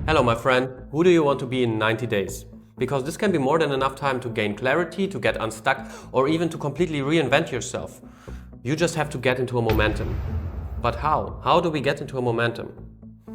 Hello my friend, who do you want to be in 90 days? Because this can be more than enough time to gain clarity, to get unstuck, or even to completely reinvent yourself. You just have to get into a momentum. But how? How do we get into a momentum?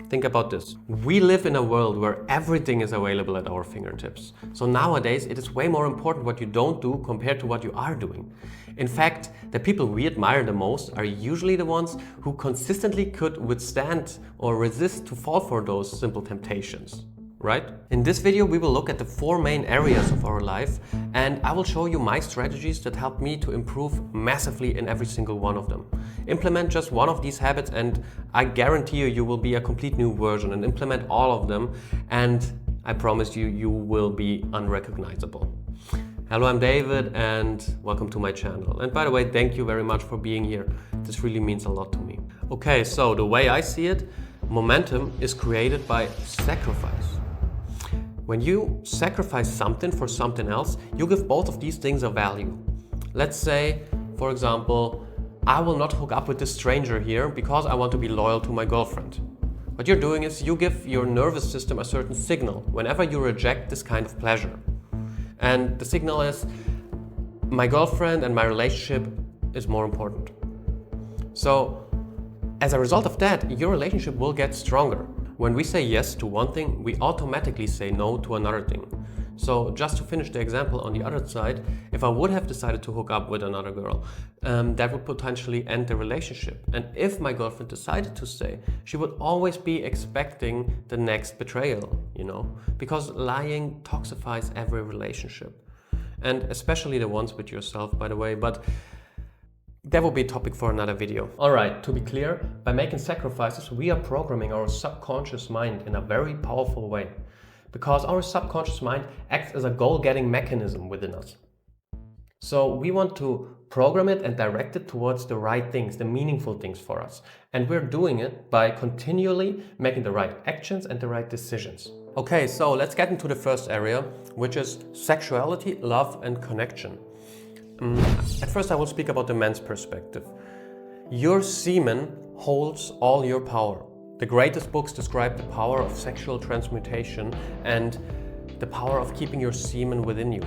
Think about this. We live in a world where everything is available at our fingertips. So nowadays it is way more important what you don't do compared to what you are doing. In fact, the people we admire the most are usually the ones who consistently could withstand or resist to fall for those simple temptations. Right? In this video we will look at the 4 main areas of our life, and I will show you my strategies that help me to improve massively in every single one of them. Implement just one of these habits and I guarantee you will be a complete new version, and implement all of them and I promise you will be unrecognizable. Hello, I'm David and welcome to my channel. And by the way, thank you very much for being here. This really means a lot to me. Okay, so the way I see it, momentum is created by sacrifice. When you sacrifice something for something else, you give both of these things a value. Let's say, for example, I will not hook up with this stranger here because I want to be loyal to my girlfriend. What you're doing is you give your nervous system a certain signal whenever you reject this kind of pleasure. And the signal is, my girlfriend and my relationship is more important. So, as a result of that, your relationship will get stronger. When we say yes to one thing, we automatically say no to another thing. So just to finish the example on the other side, if I would have decided to hook up with another girl, that would potentially end the relationship. And if my girlfriend decided to stay, she would always be expecting the next betrayal, because lying toxifies every relationship. And especially the ones with yourself, by the way, but that will be a topic for another video. Alright, to be clear, by making sacrifices, we are programming our subconscious mind in a very powerful way. Because our subconscious mind acts as a goal-getting mechanism within us. So we want to program it and direct it towards the right things, the meaningful things for us. And we're doing it by continually making the right actions and the right decisions. Okay, so let's get into the first area, which is sexuality, love and connection. At first I will speak about the man's perspective. Your semen holds all your power. The greatest books describe the power of sexual transmutation and the power of keeping your semen within you.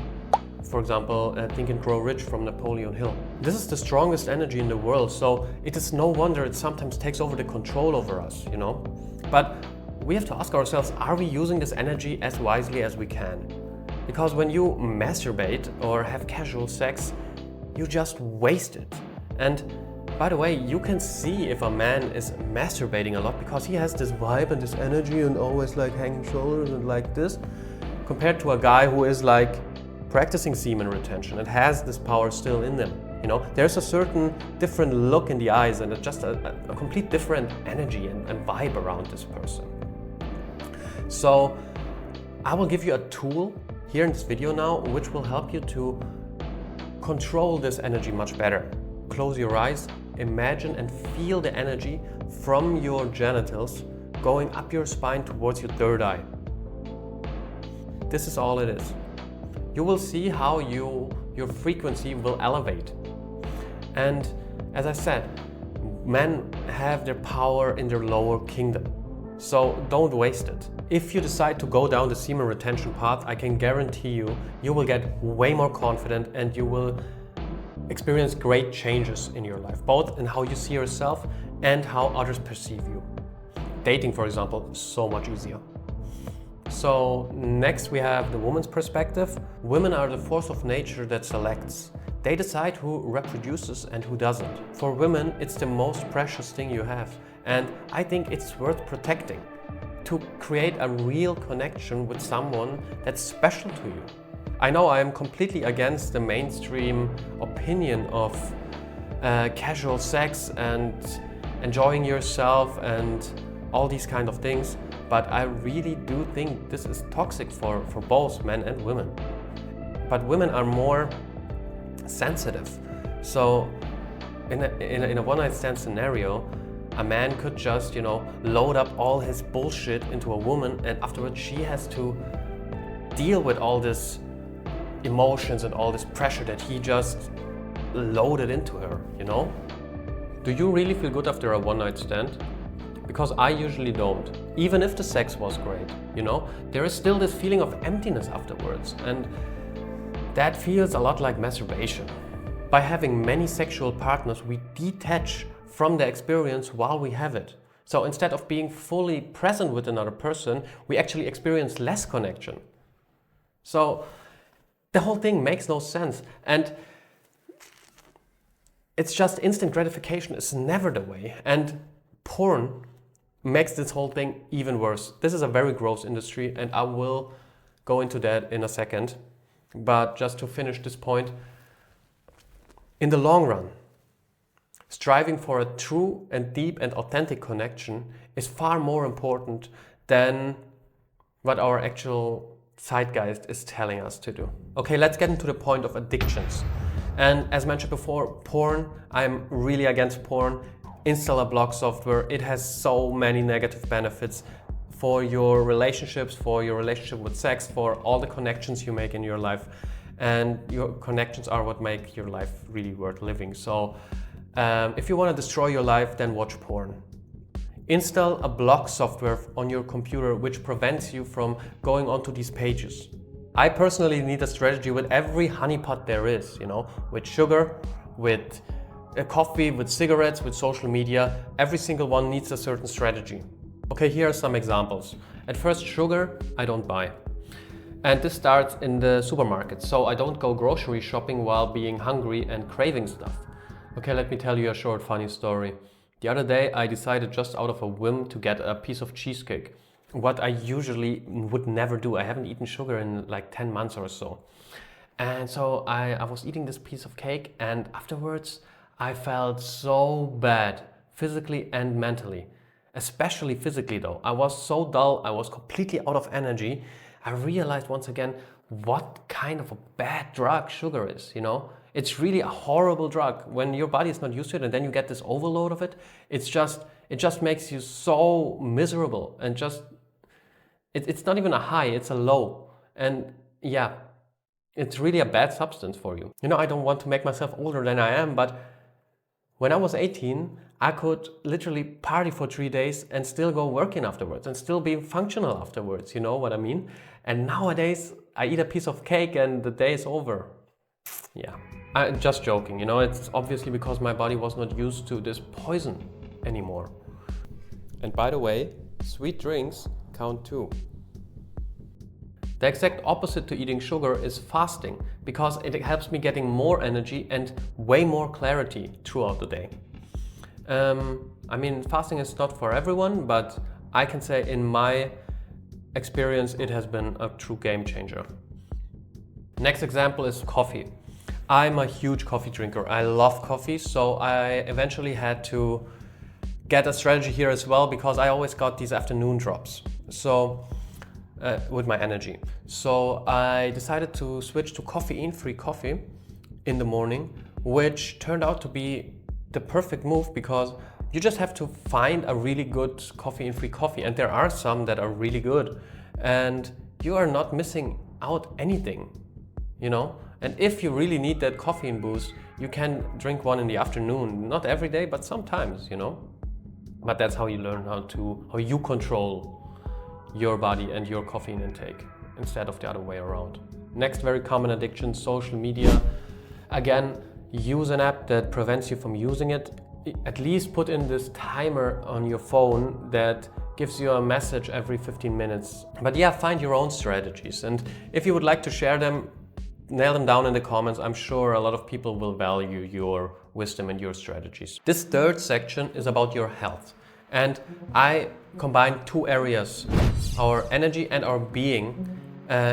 For example, Think and Grow Rich from Napoleon Hill. This is the strongest energy in the world, so it is no wonder it sometimes takes over the control over us, But we have to ask ourselves, are we using this energy as wisely as we can? Because when you masturbate or have casual sex, you just waste it. And by the way, you can see if a man is masturbating a lot because he has this vibe and this energy and always like hanging shoulders and like this, compared to a guy who is like practicing semen retention and has this power still in them. There's a certain different look in the eyes and just a complete different energy and vibe around this person. So I will give you a tool here in this video now, which will help you to control this energy much better. Close your eyes, imagine and feel the energy from your genitals going up your spine towards your third eye. This is all it is. You will see how your frequency will elevate. And as I said, men have their power in their lower kingdom. So don't waste it. If you decide to go down the semen retention path, I can guarantee you will get way more confident and you will experience great changes in your life, both in how you see yourself and how others perceive you. Dating, for example, is so much easier. So next we have the woman's perspective. Women are the force of nature that selects. They decide who reproduces and who doesn't. For women, it's the most precious thing you have. And I think it's worth protecting, to create a real connection with someone that's special to you. I know I am completely against the mainstream opinion of casual sex and enjoying yourself and all these kind of things, but I really do think this is toxic for both men and women. But women are more sensitive. So in a one-night stand scenario, a man could just, load up all his bullshit into a woman, and afterwards she has to deal with all this emotions and all this pressure that he just loaded into her, Do you really feel good after a one-night stand? because I usually don't. Even if the sex was great, you know, there is still this feeling of emptiness afterwards, and that feels a lot like masturbation. By having many sexual partners, we detach from the experience while we have it. So instead of being fully present with another person, we actually experience less connection. So the whole thing makes no sense. And it's just instant gratification is never the way. And porn makes this whole thing even worse. This is a very gross industry, and I will go into that in a second. But just to finish this point, in the long run, striving for a true and deep and authentic connection is far more important than what our actual zeitgeist is telling us to do. Okay, let's get into the point of addictions. And as mentioned before, porn, I'm really against porn. Install a block software. It has so many negative benefits for your relationships, for your relationship with sex, for all the connections you make in your life. And your connections are what make your life really worth living. So if you want to destroy your life, then watch porn. Install a block software on your computer which prevents you from going onto these pages. I personally need a strategy with every honeypot there is, you know, with sugar, with coffee, with cigarettes, with social media. Every single one needs a certain strategy. Okay, here are some examples. At first, sugar, I don't buy. And this starts in the supermarket. So I don't go grocery shopping while being hungry and craving stuff. Okay, let me tell you a short funny story. The other day I decided just out of a whim to get a piece of cheesecake. What I usually would never do. I haven't eaten sugar in like 10 months or so. And so I was eating this piece of cake, and afterwards I felt so bad, physically and mentally. Especially physically though. I was so dull, I was completely out of energy. I realized once again what kind of a bad drug sugar is, you know? It's really a horrible drug. When your body is not used to it and then you get this overload of it, it just makes you so miserable, and it's not even a high, it's a low. And yeah, it's really a bad substance for you. You know, I don't want to make myself older than I am, but when I was 18, I could literally party for 3 days and still go working afterwards and still be functional afterwards, you know what I mean? And nowadays, I eat a piece of cake and the day is over. Yeah, I'm just joking, you know, it's obviously because my body was not used to this poison anymore. And by the way, sweet drinks count too. The exact opposite to eating sugar is fasting, because it helps me getting more energy and way more clarity throughout the day. I mean, fasting is not for everyone, but I can say in my experience it has been a true game changer. Next example is coffee. I'm a huge coffee drinker. I love coffee, so I eventually had to get a strategy here as well, because I always got these afternoon drops. So with my energy. So I decided to switch to caffeine-free coffee in the morning, which turned out to be the perfect move, because you just have to find a really good caffeine-free coffee, and there are some that are really good, and you are not missing out anything, you know? And if you really need that caffeine boost, you can drink one in the afternoon, not every day, but sometimes, you know? But that's how you learn how you control your body and your caffeine intake instead of the other way around. Next very common addiction, social media. Again, use an app that prevents you from using it. At least put in this timer on your phone that gives you a message every 15 minutes. But yeah, find your own strategies. And if you would like to share them, nail them down in the comments. I'm sure a lot of people will value your wisdom and your strategies. This third section is about your health. And I combine two areas, our energy and our being,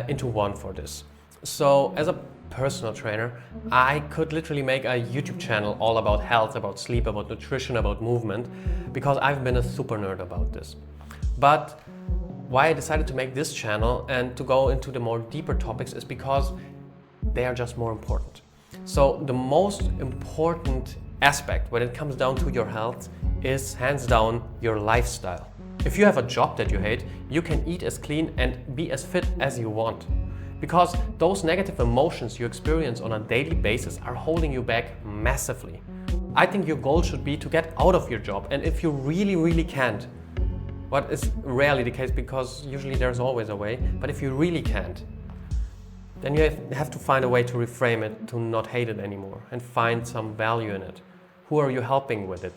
into one for this. So as a personal trainer, I could literally make a YouTube channel all about health, about sleep, about nutrition, about movement, because I've been a super nerd about this. But why I decided to make this channel and to go into the more deeper topics is because they are just more important. So the most important aspect when it comes down to your health is hands down your lifestyle. If you have a job that you hate, you can eat as clean and be as fit as you want. Because those negative emotions you experience on a daily basis are holding you back massively. I think your goal should be to get out of your job, and if you really can't, What is rarely the case, because usually there's always a way. But if you really can't, then you have to find a way to reframe it, to not hate it anymore, and find some value in it. Who are you helping with it?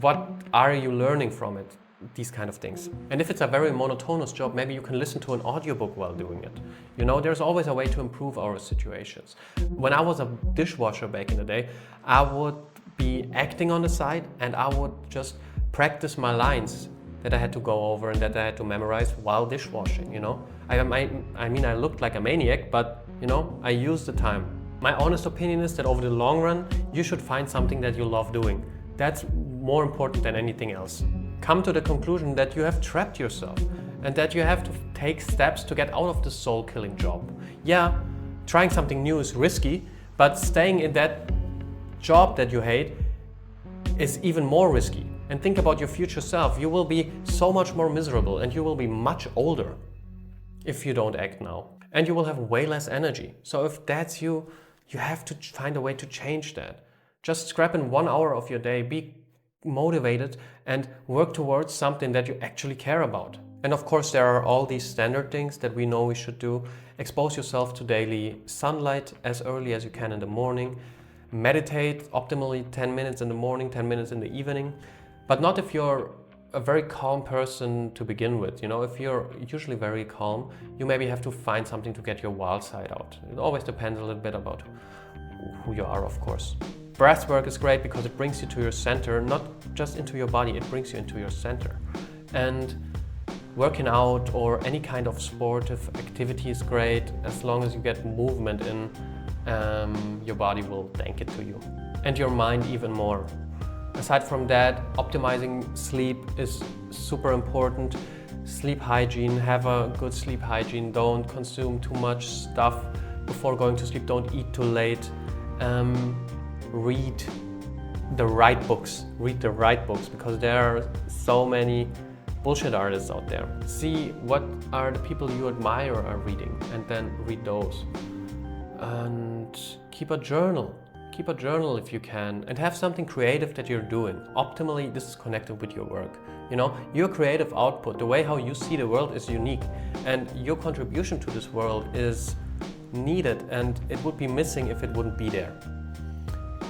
What are you learning from it? These kind of things. And if it's a very monotonous job, maybe you can listen to an audiobook while doing it. You know, there's always a way to improve our situations. When I was a dishwasher back in the day, I would be acting on the side, and I would just practice my lines that I had to go over and that I had to memorize while dishwashing, you know. I mean, I looked like a maniac, but, you know, I used the time. My honest opinion is that over the long run, you should find something that you love doing. That's more important than anything else. Come to the conclusion that you have trapped yourself and that you have to take steps to get out of the soul-killing job. Yeah, trying something new is risky, but staying in that job that you hate is even more risky. And think about your future self. You will be so much more miserable, and you will be much older if you don't act now. And you will have way less energy. So if that's you, you have to find a way to change that. Just scrap in 1 hour of your day, be motivated, and work towards something that you actually care about. And of course, there are all these standard things that we know we should do. Expose yourself to daily sunlight as early as you can in the morning. Meditate optimally 10 minutes in the morning, 10 minutes in the evening. But not if you're a very calm person to begin with. You know, if you're usually very calm, you maybe have to find something to get your wild side out. It always depends a little bit about who you are, of course. Breath work is great because it brings you to your center, not just into your body, it brings you into your center. And working out or any kind of sportive activity is great as long as you get movement in. Your body will thank it to you. And your mind even more. Aside from that, optimizing sleep is super important. Sleep hygiene, have a good sleep hygiene. Don't consume too much stuff before going to sleep. Don't eat too late. Read the right books. Read the right books, because there are so many bullshit artists out there. See what are the people you admire are reading, and then read those. And keep a journal. Keep a journal if you can, and have something creative that you're doing. Optimally, this is connected with your work. You know, your creative output, the way how you see the world is unique, and your contribution to this world is needed, and it would be missing if it wouldn't be there.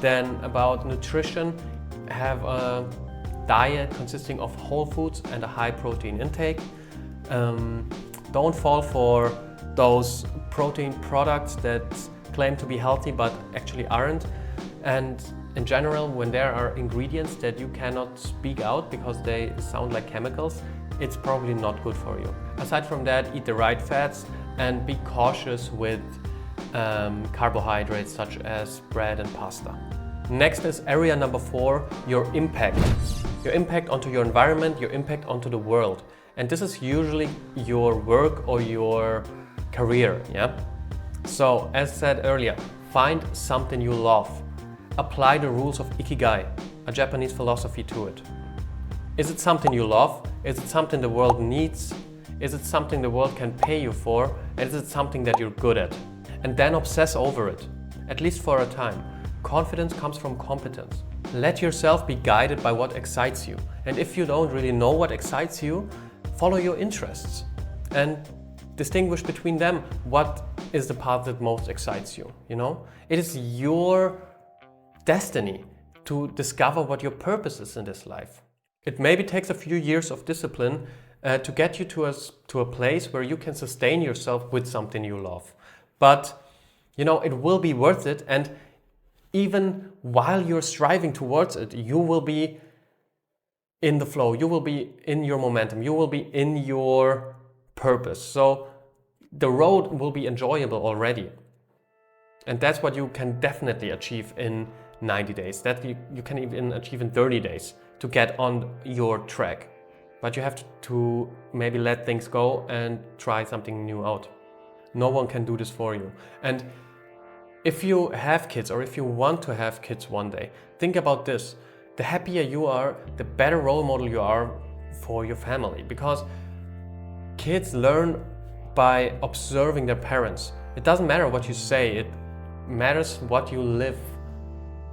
Then about nutrition, have a diet consisting of whole foods and a high protein intake. Don't fall for those protein products that claim to be healthy but actually aren't. And in general, when there are ingredients that you cannot speak out because they sound like chemicals, it's probably not good for you. Aside from that, eat the right fats and be cautious with carbohydrates such as bread and pasta. Next is area number 4, your impact. Your impact onto your environment, your impact onto the world. And this is usually your work or your career, yeah? So, as said earlier, find something you love. Apply the rules of Ikigai, a Japanese philosophy, to it. Is it something you love? Is it something the world needs? Is it something the world can pay you for? And is it something that you're good at? And then obsess over it, at least for a time. Confidence comes from competence. Let yourself be guided by what excites you. And if you don't really know what excites you, follow your interests and distinguish between them. What is the path that most excites you, you know? It is your destiny to discover what your purpose is in this life. It maybe takes a few years of discipline to get you to a place where you can sustain yourself with something you love. But, you know, it will be worth it, and even while you're striving towards it, you will be in the flow, you will be in your momentum, you will be in your purpose. So the road will be enjoyable already. And that's what you can definitely achieve in 90 days. That you can even achieve in 30 days to get on your track. But you have to maybe let things go and try something new out. No one can do this for you. And if you have kids, or if you want to have kids one day, think about this. The happier you are, the better role model you are for your family. Because kids learn by observing their parents. It doesn't matter what you say, it matters what you live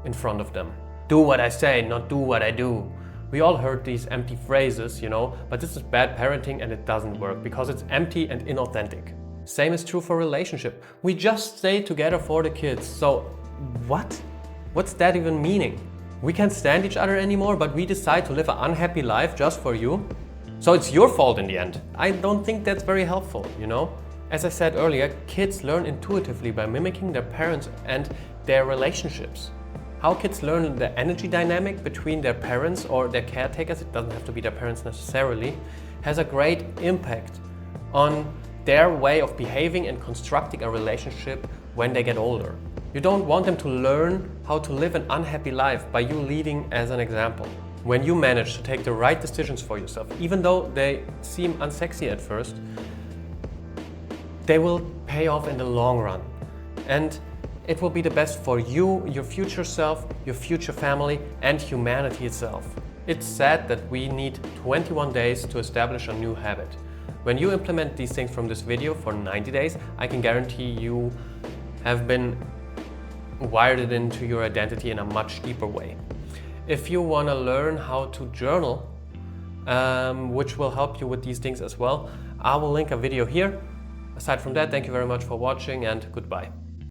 in front of them. Do what I say, not do what I do. We all heard these empty phrases, you know, but this is bad parenting and it doesn't work because it's empty and inauthentic. Same is true for relationship. We just stay together for the kids. So what? What's that even meaning? We can't stand each other anymore, but we decide to live an unhappy life just for you? So it's your fault in the end. I don't think that's very helpful, you know? As I said earlier, kids learn intuitively by mimicking their parents and their relationships. How kids learn the energy dynamic between their parents or their caretakers, it doesn't have to be their parents necessarily, has a great impact on their way of behaving and constructing a relationship when they get older. You don't want them to learn how to live an unhappy life by you leading as an example. When you manage to take the right decisions for yourself, even though they seem unsexy at first, they will pay off in the long run. And it will be the best for you, your future self, your future family, and humanity itself. It's sad that we need 21 days to establish a new habit. When you implement these things from this video for 90 days, I can guarantee you have been wired it into your identity in a much deeper way. If you want to learn how to journal, which will help you with these things as well, I will link a video here. Aside from that, thank you very much for watching and goodbye.